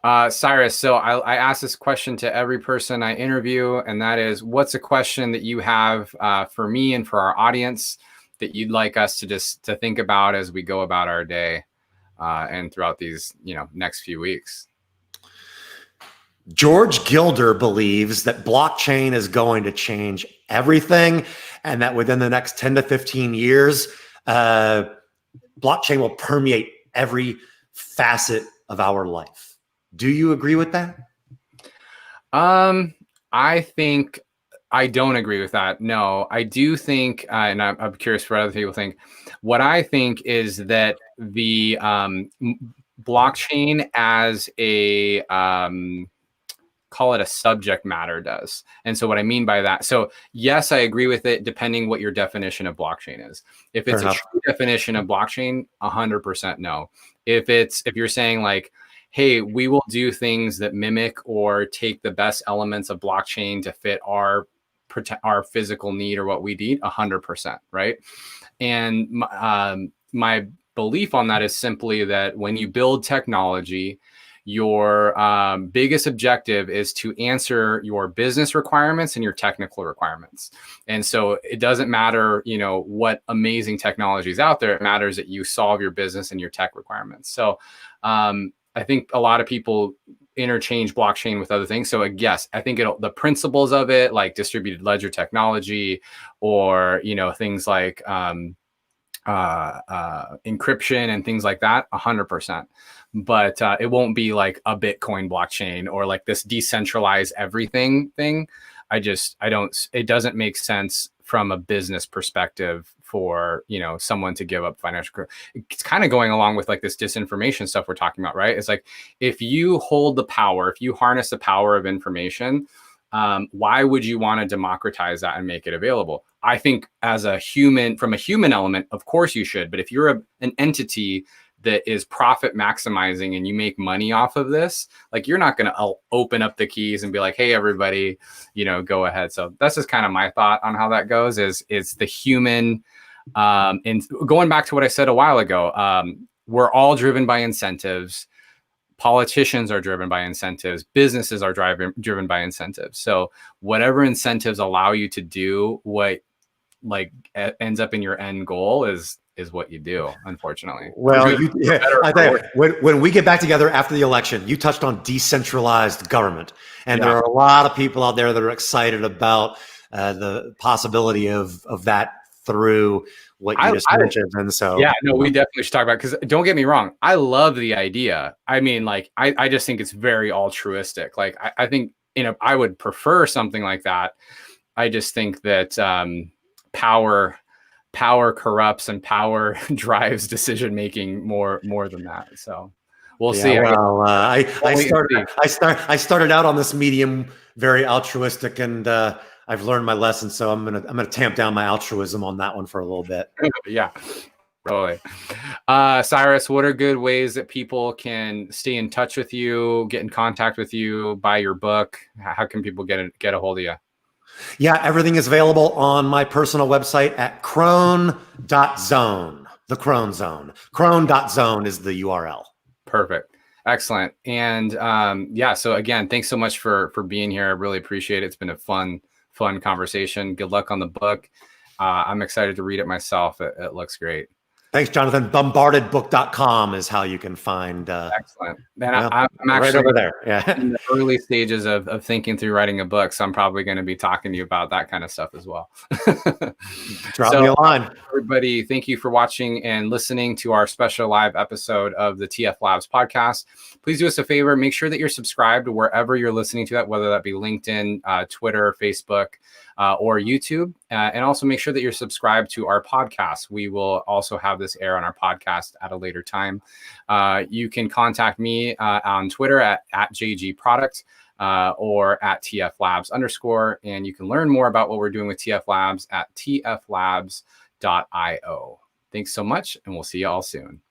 Cyrus, so I ask this question to every person I interview, and that is, what's a question that you have for me and for our audience that you'd like us to think about as we go about our day and throughout these next few weeks? George Gilder believes that blockchain is going to change everything, and that within the next 10 to 15 years, blockchain will permeate every facet of our life. Do you agree with that? I think I don't agree with that. No, I do think, and I'm curious what other people think. What I think is that the blockchain as a call it a subject matter does. And so what I mean by that, so yes, I agree with it, depending what your definition of blockchain is. If it's a true definition of blockchain, 100% no. If you're saying like, hey, we will do things that mimic or take the best elements of blockchain to fit our physical need or what we need, 100%, right? And my belief on that is simply that when you build technology, your biggest objective is to answer your business requirements and your technical requirements. And so it doesn't matter, what amazing technology is out there. It matters that you solve your business and your tech requirements. So I think a lot of people interchange blockchain with other things. So yes, I think the principles of it, like distributed ledger technology, or things like encryption and things like that, 100%. But it won't be like a Bitcoin blockchain or like this decentralized everything thing. It doesn't make sense from a business perspective for, someone to give up financial. It's kind of going along with like this disinformation stuff we're talking about, right? It's like, if you hold the power, if you harness the power of information, why would you want to democratize that and make it available? I think from a human element, of course you should. But if you're an entity that is profit maximizing and you make money off of this, like you're not going to open up the keys and be like, hey, everybody, go ahead. So that's just kind of my thought on how that goes is the human. And going back to what I said a while ago, we're all driven by incentives. Politicians are driven by incentives. Businesses are driven by incentives. So whatever incentives allow you to do what ends up in your end goal is what you do, unfortunately. Well, I tell you, when we get back together after the election, you touched on decentralized government. And there are a lot of people out there that are excited about the possibility of that through what you just mentioned. And so, we definitely should talk about it, because don't get me wrong, I love the idea. I mean, I just think it's very altruistic. I think, I would prefer something like that. I just think that power corrupts and power drives decision making more than that. So we'll see. Well, I started out on this medium very altruistic, and I've learned my lesson. So I'm gonna tamp down my altruism on that one for a little bit. Yeah, totally. Cyrus, what are good ways that people can stay in touch with you, get in contact with you, buy your book? How can people get a hold of you? Yeah, everything is available on my personal website at Krohn.zone, the Krohn Zone. Krohn.zone is the URL. Perfect. Excellent. And so again, thanks so much for being here. I really appreciate it. It's been a fun conversation. Good luck on the book. I'm excited to read it myself. It looks great. Thanks, Jonathan. Bombardedbook.com is how you can find. Excellent. Man, I'm actually right over there. Yeah. In the early stages of thinking through writing a book, so I'm probably going to be talking to you about that kind of stuff as well. Drop me a line. Everybody, thank you for watching and listening to our special live episode of the TF Labs podcast. Please do us a favor. Make sure that you're subscribed wherever you're listening to that, whether that be LinkedIn, Twitter, Facebook, or YouTube. And also make sure that you're subscribed to our podcast. We will also have this air on our podcast at a later time. You can contact me on Twitter at JGProduct or at TFLabs_. And you can learn more about what we're doing with TF Labs at tflabs.io. Thanks so much, and we'll see you all soon.